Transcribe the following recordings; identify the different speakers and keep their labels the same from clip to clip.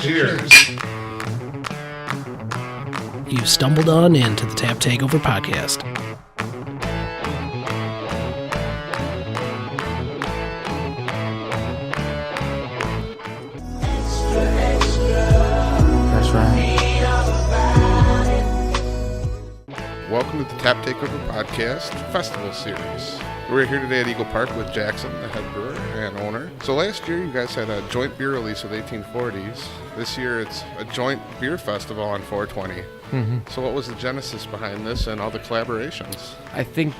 Speaker 1: Cheers.
Speaker 2: You've stumbled on into the Tap Takeover podcast.
Speaker 3: That's right.
Speaker 1: Welcome to the Tap Takeover podcast festival series. We're here today at Eagle Park with Jackson, the head brewer and owner. So last year you guys had a joint beer release with 1840s. This year it's a joint beer festival on 420. So what was the genesis behind this and all the collaborations?
Speaker 3: I think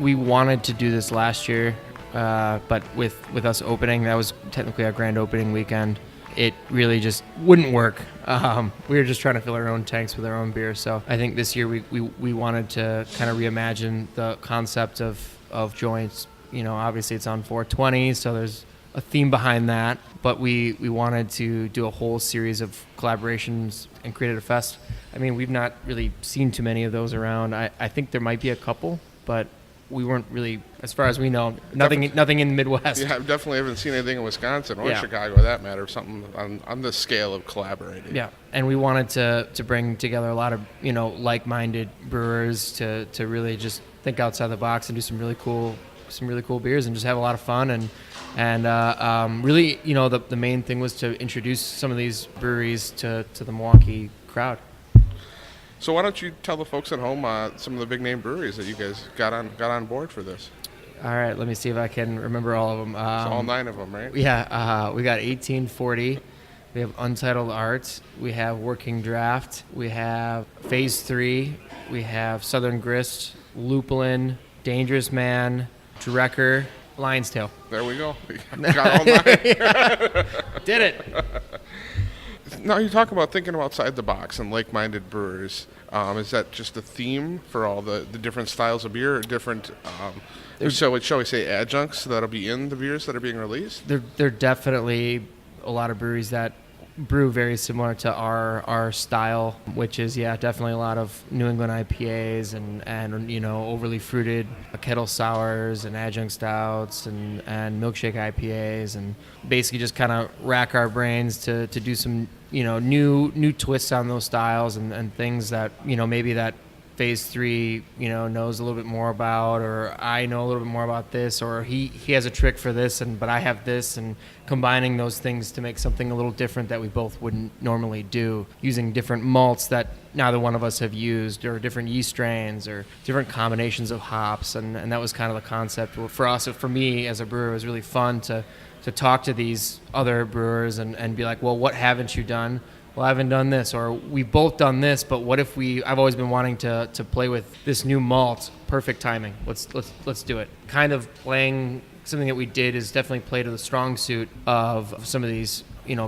Speaker 3: we wanted to do this last year, but with us opening, that was technically our grand opening weekend. It really just wouldn't work. We were just trying to fill our own tanks with our own beer. So I think this year we wanted to kind of reimagine the concept of joints. You know, obviously it's on 420, so there's a theme behind that. But we wanted to do a whole series of collaborations and created a fest. I mean, we've not really seen too many of those around. I think there might be a couple, but we weren't really, as far as we know, nothing in the Midwest.
Speaker 1: Yeah, I definitely haven't seen anything in Wisconsin or
Speaker 3: Yeah.
Speaker 1: Chicago, for that matter, something on the scale of collaborating.
Speaker 3: Yeah, and we wanted to bring together a lot of, like-minded brewers to really just think outside the box and do some really cool beers and just have a lot of fun and really, the main thing was to introduce some of these breweries to the Milwaukee crowd.
Speaker 1: So why don't you tell the folks at home some of the big name breweries that you guys got on board for this?
Speaker 3: All right, let me see if I can remember all of them.
Speaker 1: So all 9 of them, right?
Speaker 3: Yeah, we got 1840. We have Untitled Art. We have Working Draft. We have Phase 3. We have Southern Grist, Lupulin, Dangerous Man, Drecker, Lion's Tail.
Speaker 1: There we go. Got all 9.
Speaker 3: Did it.
Speaker 1: Now you talk about thinking outside the box and like-minded brewers. Is that just a theme for all the different styles of beer or different, shall we say, adjuncts that'll be in the beers that are being released?
Speaker 3: There are definitely a lot of breweries that brew very similar to our style, which is, definitely a lot of New England IPAs and overly fruited kettle sours and adjunct stouts and milkshake IPAs, and basically just kind of rack our brains to do some new twists on those styles and things that maybe that Phase 3 knows a little bit more about, or I know a little bit more about this, or he has a trick for this but I have this, and combining those things to make something a little different that we both wouldn't normally do, using different malts that neither one of us have used, or different yeast strains, or different combinations of hops, and that was kind of the concept. For us, for me as a brewer, it was really fun to talk to these other brewers and be like, well, what haven't you done? Well, I haven't done this, or we've both done this, but what if I've always been wanting to play with this new malt. Perfect timing. Let's do it. Kind of playing something that we did is definitely play to the strong suit of some of these,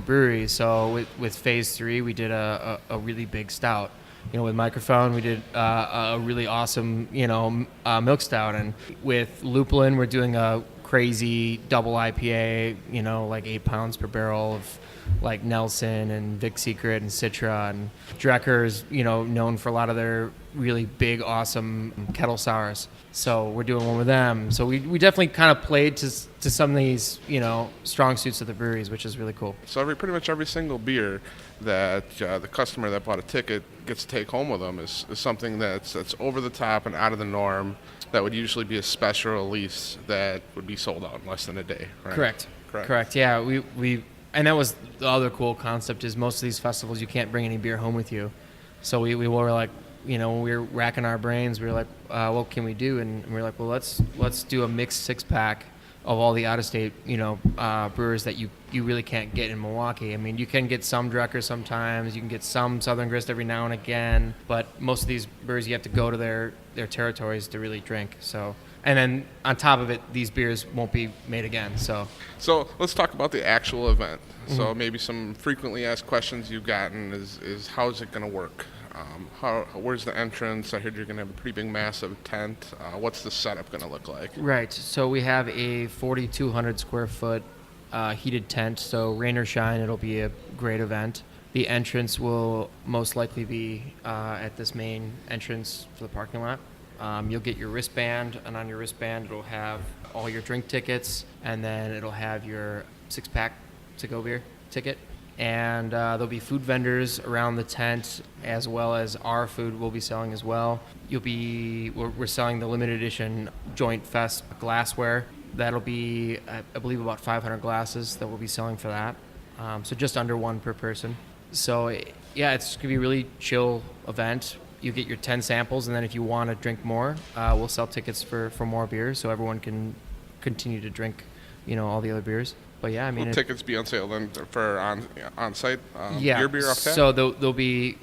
Speaker 3: breweries. So with Phase 3, we did a really big stout. With Microphone, we did a really awesome, milk stout. And with Lupulin, we're doing a crazy double IPA, like 8 pounds per barrel of like Nelson and Vic Secret and Citra, and Drecker is known for a lot of their really big, awesome kettle sours. So we're doing one with them. So we definitely kind of played to some of these strong suits of the breweries, which is really cool.
Speaker 1: So pretty much every single beer that the customer that bought a ticket gets to take home with them is something that's over the top and out of the norm. That would usually be a special release that would be sold out in less than a day, right?
Speaker 3: Correct. Yeah, we and that was the other cool concept, is most of these festivals you can't bring any beer home with you. So we were like, when we were racking our brains, we were like, what can we do? And we were like, well, let's do a mixed 6-pack of all the out-of-state, brewers that you really can't get in Milwaukee. I mean, you can get some Drecker sometimes, you can get some Southern Grist every now and again, but most of these brewers, you have to go to their territories to really drink. So, and then on top of it, these beers won't be made again. So
Speaker 1: let's talk about the actual event. So maybe some frequently asked questions you've gotten is how is it going to work? Where's the entrance? I heard you're going to have a pretty big, massive tent. What's the setup going to look like?
Speaker 3: Right. So we have a 4,200 square foot heated tent. So rain or shine, it'll be a great event. The entrance will most likely be at this main entrance to the parking lot. You'll get your wristband, and on your wristband it'll have all your drink tickets, and then it'll have your 6-pack to-go beer ticket. and there'll be food vendors around the tent, as well as our food we'll be selling as well. We're selling the limited edition Joint Fest glassware. That'll be, I believe, about 500 glasses that we'll be selling for that. So just under one per person. So yeah, it's gonna be a really chill event. You get your 10 samples, and then if you want to drink more, we'll sell tickets for more beers, so everyone can continue to drink, all the other beers. But yeah, I mean,
Speaker 1: will tickets be on sale then for on-site
Speaker 3: yeah,
Speaker 1: beer off tap?
Speaker 3: So there'll be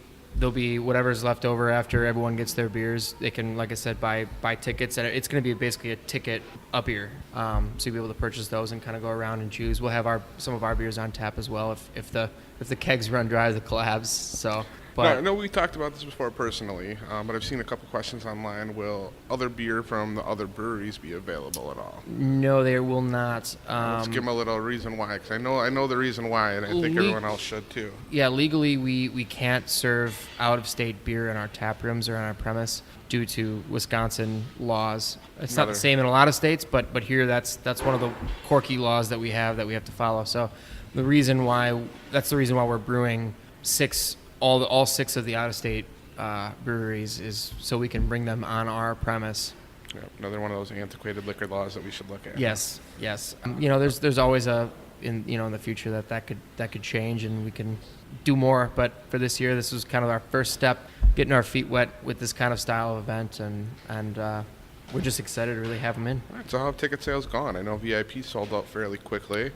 Speaker 3: whatever's left over after everyone gets their beers. They can, like I said, buy tickets, and it's going to be basically a ticket a beer. So you'll be able to purchase those and kind of go around and choose. We'll have some of our beers on tap as well if the kegs run dry, the collabs. So. But
Speaker 1: No, we talked about this before personally, but I've seen a couple questions online. Will other beer from the other breweries be available at all?
Speaker 3: No, there will not.
Speaker 1: Let's give them a little reason why, because I know the reason why, and I think everyone else should too.
Speaker 3: Yeah, legally we can't serve out-of-state beer in our tap rooms or on our premise due to Wisconsin laws. It's not the same in a lot of states, but here that's one of the quirky laws that we have to follow. So that's the reason why we're brewing all six of the out-of-state breweries is so we can bring them on our premise.
Speaker 1: Yeah, another one of those antiquated liquor laws that we should look at.
Speaker 3: Yes. There's always in the future that could change and we can do more. But for this year, this was kind of our first step, getting our feet wet with this kind of style of event, and we're just excited to really have them in.
Speaker 1: All right, so how have ticket sales gone? I know VIP sold out fairly quickly.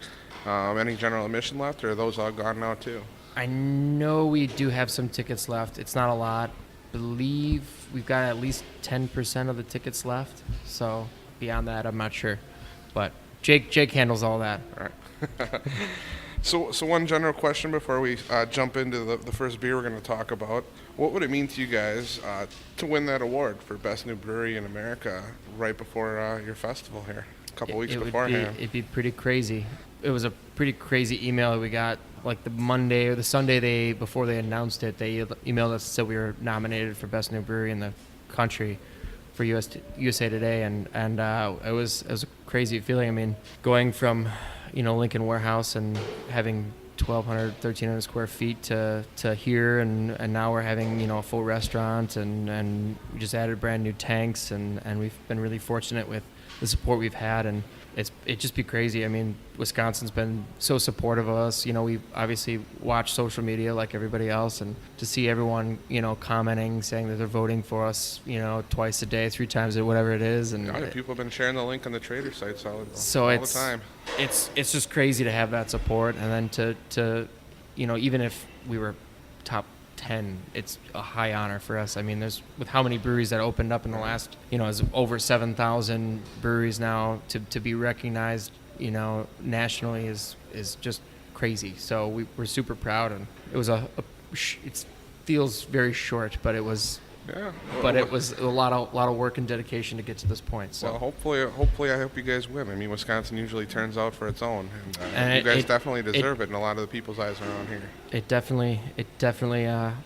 Speaker 1: Any general admission left, or are those all gone now too?
Speaker 3: I know we do have some tickets left. It's not a lot. I believe we've got at least 10% of the tickets left. So beyond that, I'm not sure. But Jake handles all that.
Speaker 1: All right. So one general question before we jump into the first beer we're going to talk about. What would it mean to you guys to win that award for Best New Brewery in America right before your festival here, a couple weeks beforehand?
Speaker 3: It'd be pretty crazy. It was a pretty crazy email that we got, like the Monday or the Sunday before they announced it. They emailed us and said we were nominated for Best New Brewery in the country for USA Today, and it was a crazy feeling. I mean, going from Lincoln Warehouse and having 1,200, 1,300 square feet to here, and now we're having a full restaurant, and we just added brand new tanks, and we've been really fortunate with the support we've had, and it'd just be crazy. I mean, Wisconsin's been so supportive of us. We obviously watch social media like everybody else, and to see everyone, commenting, saying that they're voting for us, twice a day, 3 times a day, whatever it is. And
Speaker 1: people have been sharing the link on the trader sites all
Speaker 3: the
Speaker 1: time.
Speaker 3: It's just crazy to have that support, and then to even if we were top 10, it's a high honor for us. I mean, with how many breweries that opened up in the last, it's over 7,000 breweries now, to be recognized, nationally is just crazy. So we're super proud, and it was it feels very short, but it was.
Speaker 1: Yeah,
Speaker 3: it was a lot of work and dedication to get to this point. So.
Speaker 1: Well, hopefully, I hope you guys win. I mean, Wisconsin usually turns out for its own, and you guys definitely deserve it in a lot of the people's eyes around here.
Speaker 3: It definitely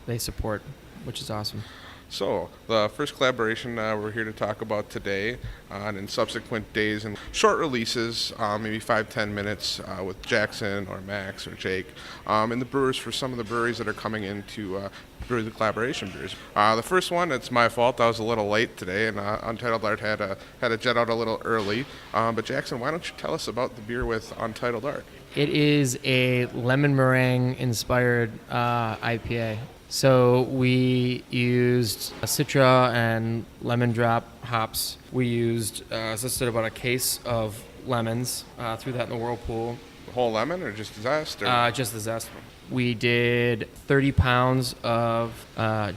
Speaker 3: they support, which is awesome.
Speaker 1: So the first collaboration we're here to talk about today, and in subsequent days and short releases, maybe 5-10 minutes with Jackson or Max or Jake, and the brewers for some of the breweries that are coming in to brew the collaboration beers. The first one, it's my fault. I was a little late today, and Untitled Art had to jet out a little early. But Jackson, why don't you tell us about the beer with Untitled Art?
Speaker 3: It is a lemon meringue inspired IPA. So we used a Citra and lemon drop hops. We used, as I said, about a case of lemons, threw that in the whirlpool.
Speaker 1: The whole lemon or just the zest?
Speaker 3: Just the zest. We did 30 pounds of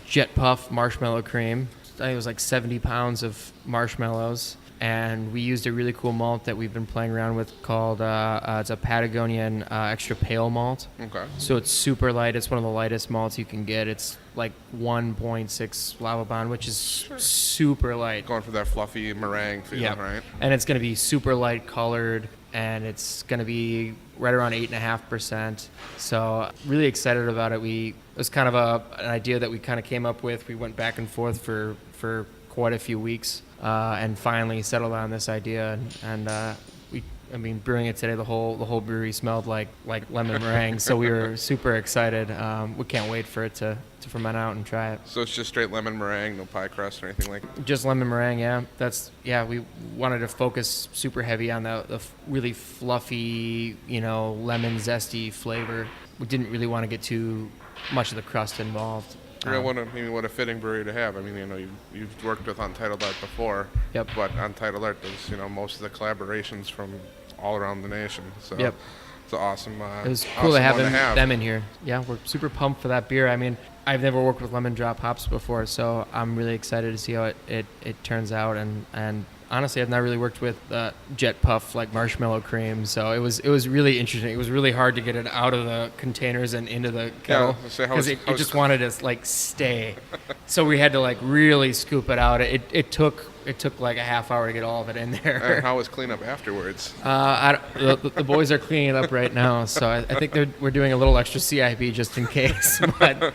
Speaker 3: Jet Puff marshmallow cream. I think it was like 70 pounds of marshmallows. And we used a really cool malt that we've been playing around with called, it's a Patagonian extra pale malt.
Speaker 1: Okay.
Speaker 3: So it's super light. It's one of the lightest malts you can get. It's like 1.6 lava bond, which is super light.
Speaker 1: Going for that fluffy meringue feeling, right?
Speaker 3: And it's going to be super light colored, and it's going to be right around 8.5%. So really excited about it. It was kind of an idea that we kind of came up with. We went back and forth for quite a few weeks, and finally settled on this idea, and we I mean, brewing it today, the whole brewery smelled like lemon meringue. So we were super excited. We can't wait for it to ferment out and try it.
Speaker 1: So it's just straight lemon meringue, no pie crust or anything like that?
Speaker 3: Just lemon meringue, yeah. We wanted to focus super heavy on the really fluffy, lemon zesty flavor. We didn't really want to get too much of the crust involved.
Speaker 1: What a fitting brewery to have. I mean, you've worked with Untitled Art before.
Speaker 3: Yep.
Speaker 1: But Untitled Art does, most of the collaborations from all around the nation. So
Speaker 3: yep.
Speaker 1: It's awesome.
Speaker 3: It was cool to have them in here. Yeah, we're super pumped for that beer. I mean, I've never worked with lemon drop hops before, so I'm really excited to see how it turns out. And honestly, I've not really worked with jet puff like marshmallow cream, so it was really interesting. It was really hard to get it out of the containers and into the kettle because it just wanted to stay. So we had to really scoop it out. It took like a half hour to get all of it in there.
Speaker 1: And how was cleanup afterwards?
Speaker 3: The boys are cleaning it up right now, so I think we're doing a little extra CIB just in case. But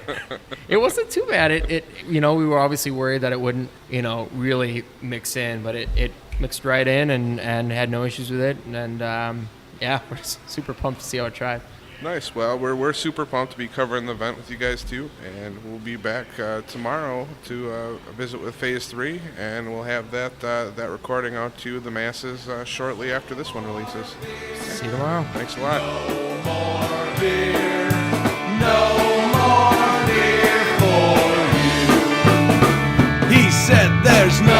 Speaker 3: it wasn't too bad. We were obviously worried that it wouldn't really mix in, but it mixed right in and had no issues with it. And we're super pumped to see how it tried.
Speaker 1: Nice. Well, we're super pumped to be covering the event with you guys too, and we'll be back tomorrow to visit with Phase 3, and we'll have that recording out to the masses shortly after this one releases.
Speaker 3: See you tomorrow.
Speaker 1: Thanks a lot.
Speaker 4: No more beer, no more beer for you. He said there's no